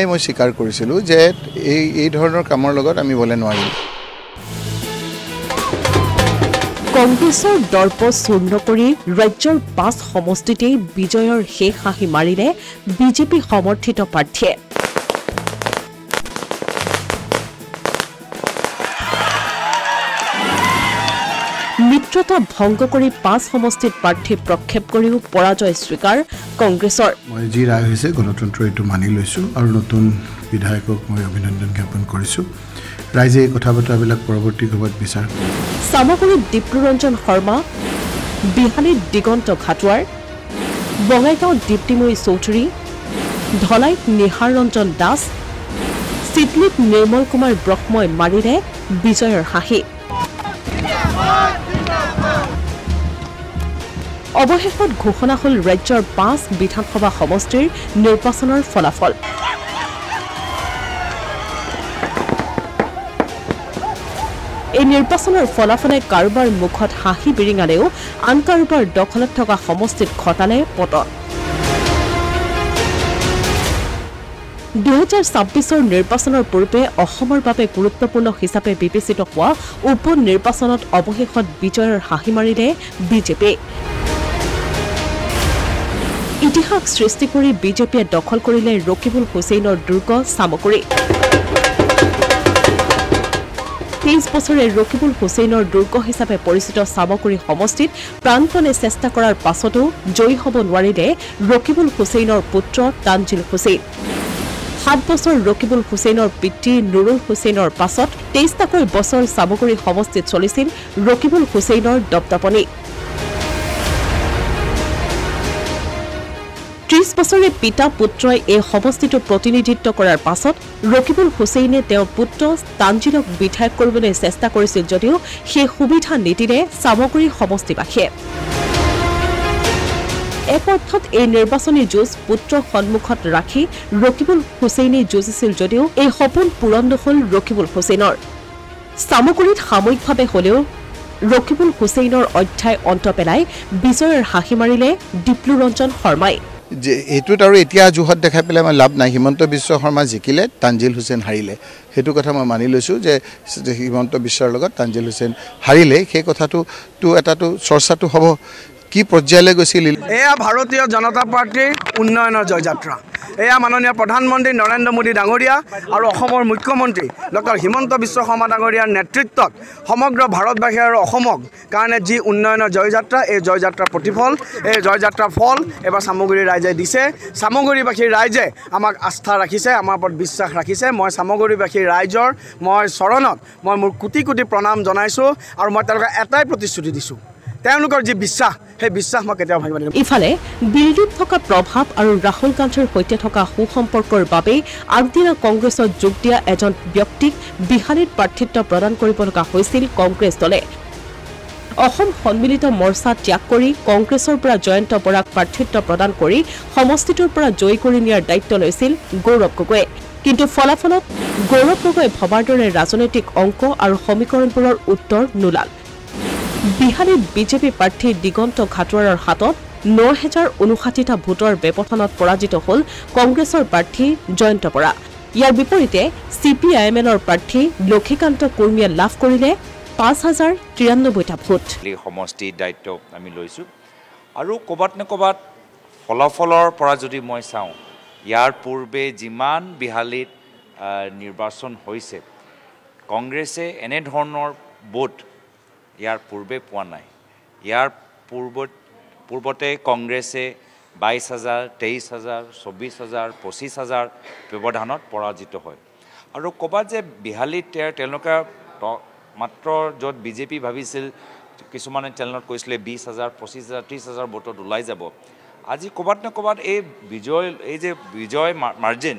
মই স্বীকাৰ কৰিছিলোঁ যে এই ধৰণৰ কামৰ লগত আমি বলে নোৱাৰিম। কংগ্ৰেছৰ দৰ্প চূৰ্ণ কৰি ৰাজ্যৰ 5 সমষ্টিতেই বিজয়ৰ শেষ হাঁহি মাৰিলে বিজেপি সমৰ্থিত প্ৰাৰ্থীয়ে। মিত্ৰতা ভংগ কৰি 5 সমষ্টিত প্ৰাৰ্থী প্ৰক্ষেপ কৰিও পৰাজয় স্বীকাৰ কংগ্ৰেছৰ। মই যি ৰায় হৈছে গণতন্ত্ৰ এইটো মানি লৈছোঁ আৰু নতুন বিধায়কক মই অভিনন্দন জ্ঞাপন কৰিছোঁ। ৰাইজে এই কথা বতৰাবিলাক পৰৱৰ্তী সময়ত বিচাৰ কৰিব। চামগুৰিত দীপ্লুৰঞ্জন শৰ্মা, বিহালীত দিগন্ত ঘাটোৱাৰ, বঙাইগাঁৱত দীপ্তিময়ী চৌধুৰী, ধলাইত নিহাৰ ৰঞ্জন দাস, চিডনীত নিৰ্মল কুমাৰ ব্ৰহ্মই মাৰিলে বিজয়ৰ হাঁহি। অৱশেষত ঘোষণা হ'ল ৰাজ্যৰ 5 বিধানসভা সমষ্টিৰ নিৰ্বাচনৰ ফলাফল। এই নিৰ্বাচনৰ ফলাফলে কাৰোবাৰ মুখত হাঁহি বিৰিঙালেও আন কাৰোবাৰ দখলত থকা সমষ্টিত ঘটালে পতন। 2026 নিৰ্বাচনৰ পূৰ্বে অসমৰ বাবে গুৰুত্বপূৰ্ণ হিচাপে বিবেচিত হোৱা উপ নিৰ্বাচনত অৱশেষত বিজয়ৰ হাঁহি মাৰিলে বিজেপি। ইতিহাস সৃষ্টি কৰি বিজেপিয়ে দখল কৰিলে ৰকিবুল হুছেইনৰ দুৰ্গ চামগুৰি। 23 বছৰে ৰকিবুল হুছেইনৰ দুৰ্গ হিচাপে পৰিচিত চামগুৰি সমষ্টিত প্ৰাণপণে চেষ্টা কৰাৰ পাছতো জয়ী হ'ব নোৱাৰিলে ৰকিবুল হুছেইনৰ পুত্ৰ তানজিল হুছেইন। 7 বছৰ ৰকিবুল হুছেইনৰ পিতৃ নুৰুল হুছেইনৰ পাছত 23টাকৈ বছৰ চামগুৰি সমষ্টিত চলিছিল ৰকিবুল হুছেইনৰ দপদপনি। 30 বছৰে পিতা পুত্ৰই এই সমষ্টিটো প্ৰতিনিধিত্ব কৰাৰ পাছত ৰকিবুল হুছেইনে তেওঁৰ পুত্ৰ তানজিলক বিধায়ক কৰিবলৈ চেষ্টা কৰিছিল যদিও সেই সুবিধা নিদিলে চামগুৰি সমষ্টিবাসীয়ে। এক অৰ্থত এই নিৰ্বাচনী যুঁজ পুত্ৰক সন্মুখত ৰাখি ৰকিবুল হুছেইনে যুঁজিছিল যদিও এই সপোন পূৰণ নহল ৰকিবুল হুছেইনৰ। চামগুৰিত সাময়িকভাৱে হলেও ৰকিবুল হুছেইনৰ অধ্যায় অন্ত পেলাই বিজয়ৰ হাঁহি মাৰিলে দীপ্লুৰঞ্জন শৰ্মাই। যে এইটোত আৰু এতিয়া জোহত দেখাই পেলাই মই লাভ নাই। হিমন্ত বিশ্ব শৰ্মা জিকিলে, তানজিল হুছেইন হাৰিলে, সেইটো কথা মই মানি লৈছোঁ যে হিমন্ত বিশ্বৰ লগত তানজিল হুছেইন হাৰিলে। সেই কথাটো এটাটো চৰ্চাটো হ'ব। কি পৰ্যায়লৈ গৈছিল? এয়া ভাৰতীয় জনতা পাৰ্টীৰ উন্নয়নৰ জয়যাত্ৰা। এয়া মাননীয় প্ৰধানমন্ত্ৰী নৰেন্দ্ৰ মোদী ডাঙৰীয়া আৰু অসমৰ মুখ্যমন্ত্ৰী ডক্টৰ হিমন্ত বিশ্ব শৰ্মা ডাঙৰীয়াৰ নেতৃত্বত সমগ্ৰ ভাৰতবাসী আৰু অসমক কাৰণে যি উন্নয়নৰ জয়যাত্ৰা, এই জয়যাত্ৰাৰ প্ৰতিফল, এই জয়যাত্ৰাৰ ফল এবাৰ চামগুৰিৰ ৰাইজে দিছে। চামগুৰিবাসীৰ ৰাইজে আমাক আস্থা ৰাখিছে, আমাৰ ওপৰত বিশ্বাস ৰাখিছে। মই চামগুৰিবাসীৰ ৰাইজৰ চৰণত মই মোৰ কোটি কোটি প্ৰণাম জনাইছোঁ আৰু মই তেওঁলোকক এটাই প্ৰতিশ্ৰুতি দিছোঁ, তেওঁলোকৰ যি বিশ্বাস, সেই বিশ্বাস মই কেতিয়াও ভাঙিব নিদিম। ইফালে দিল্লীত থকা প্ৰভাৱ আৰু ৰাহুল গান্ধীৰ সৈতে থকা সুসম্পৰ্কৰ বাবেই আগদিনা কংগ্ৰেছত যোগ দিয়া এজন ব্যক্তিক বিহালীত প্ৰাৰ্থিত্ব প্ৰদান কৰিব লগা হৈছিল কংগ্ৰেছ দলে। অসম সন্মিলিত মৰ্চা ত্যাগ কৰি কংগ্ৰেছৰ পৰা জয়ন্ত বৰাক প্ৰাৰ্থিত্ব প্ৰদান কৰি সমষ্টিটোৰ পৰা জয়ী কৰি নিয়াৰ দায়িত্ব লৈছিল গৌৰৱ গগৈয়ে। কিন্তু ফলাফলত গৌৰৱ গগৈয়ে ভবাৰ দৰে ৰাজনৈতিক অংক আৰু সমীকৰণবোৰৰ উত্তৰ নোলাল। বিহালীত বিজেপি প্ৰাৰ্থী দিগন্ত ঘাটোৱাৰৰ হাতত ৯,০৫৯টা ভোটৰ ব্যৱধানত পৰাজিত হ'ল কংগ্ৰেছৰ প্ৰাৰ্থী জয়ন্ত বৰা। ইয়াৰ বিপৰীতে CPIMLৰ প্ৰাৰ্থী লক্ষীকান্ত কুৰ্মীয়ে লাভ কৰিলে ৫,০৯৩টা ভোট। সমষ্টিৰ দায়িত্ব আমি লৈছোঁ আৰু ক'ৰবাত নে ক'ৰবাত ফলাফলৰ পৰা যদি মই চাওঁ, ইয়াৰ পূৰ্বে যিমান বিহালীত নিৰ্বাচন হৈছে, কংগ্ৰেছে এনেধৰণৰ ভোট ইয়াৰ পূৰ্বে পোৱা নাই। ইয়াৰ পূৰ্বতে কংগ্ৰেছে 22,০০০, 23,০০০, 24,০০০, 25,০০০ ব্যৱধানত পৰাজিত হয়। আৰু ক'ৰবাত যে বিহালীত তেওঁলোকে মাত্ৰ য'ত বিজেপি ভাবিছিল, কিছুমানে চেনেলত কৈছিলে 20,০০০, 25,০০০, 30,০০০ ভোটত ওলাই যাব, আজি ক'ৰবাত নে ক'ৰবাত এই যে বিজয় মাৰ্জিন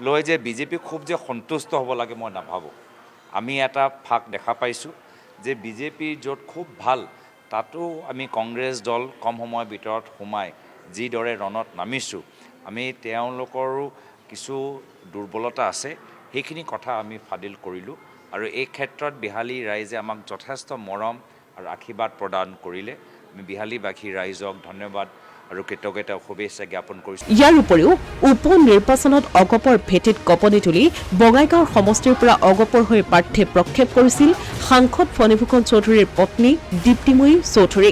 লৈ যে বিজেপি খুব যে সন্তুষ্ট হ'ব লাগে মই নাভাবোঁ। আমি এটা ফাক দেখা পাইছোঁ যে বিজেপি য'ত খুব ভাল, তাতো আমি কংগ্ৰেছ দল কম সময়ৰ ভিতৰত সোমাই যিদৰে ৰণত নামিছোঁ, আমি তেওঁলোকৰো কিছু দুৰ্বলতা আছে, সেইখিনি কথা আমি ফাদিল কৰিলোঁ। আৰু এই ক্ষেত্ৰত বিহালী ৰাইজে আমাক যথেষ্ট মৰম আৰু আশীৰ্বাদ প্ৰদান কৰিলে। আমি বিহালীবাসী ৰাইজক ধন্যবাদ আৰু কৃতজ্ঞতা শুভেচ্ছা জ্ঞাপন কৰিছোঁ। ইয়াৰ উপৰিও উপ নিৰ্বাচনত অগপৰ ভেটিত কঁপনি তুলি বঙাইগাঁৱৰ সমষ্টিৰ পৰা অগপৰ হৈ প্ৰাৰ্থী প্ৰক্ষেপ কৰিছিল সাংসদ ফণীভূষণ চৌধুৰীৰ পত্নী দীপ্তিময়ী চৌধুৰী।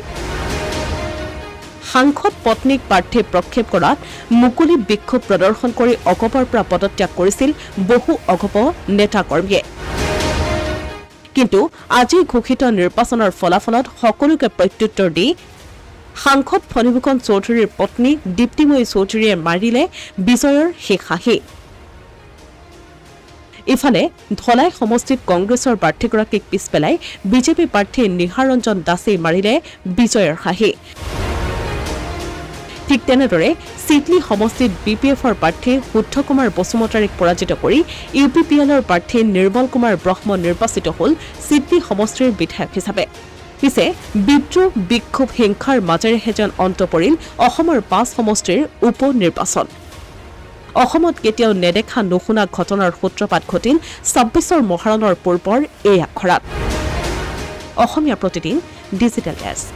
সাংসদ পত্নীক প্ৰাৰ্থী প্ৰক্ষেপ কৰাত মুকলি বিক্ষোভ প্ৰদৰ্শন কৰি অগপৰ পৰা পদত্যাগ কৰিছিল বহু অগপ নেতা কৰ্মীয়ে। কিন্তু আজি ঘোষিত নিৰ্বাচনৰ ফলাফলত সকলোকে প্ৰত্যুত্তৰ দি সাংসদ ফণীভূষণ চৌধুৰীৰ পত্নী দীপ্তিময়ী চৌধুৰীয়ে মাৰিলে বিজয়ৰ শেষ হাঁহি। ইফালে ধলাই সমষ্টিত কংগ্ৰেছৰ প্ৰাৰ্থীগৰাকীক পিছ পেলাই বিজেপি প্ৰাৰ্থী নিহাৰ ৰঞ্জন দাসে মাৰিলে বিজয়ৰ হাঁহি। ঠিক তেনেদৰে চিটলি সমষ্টিত BPFৰ প্ৰাৰ্থী শুদ্ধ কুমাৰ বসুমতাৰীক পৰাজিত কৰি UPPLৰ প্ৰাৰ্থী নিৰ্মল কুমাৰ ব্ৰহ্ম নিৰ্বাচিত হ'ল চিটলি সমষ্টিৰ বিধায়ক হিচাপে। পিছে বিদ্ৰোহ বিক্ষোভ হিংসাৰ মাজেৰেহে যেন অন্ত পৰিল অসমৰ 5 সমষ্টিৰ উপ নিৰ্বাচন। অসমত কেতিয়াও নেদেখা নুশুনা ঘটনাৰ সূত্ৰপাত ঘটিল 26ৰ মহাৰণৰ পূৰ্বৰ এই আখৰাত। Asomiya Pratidin digital desk.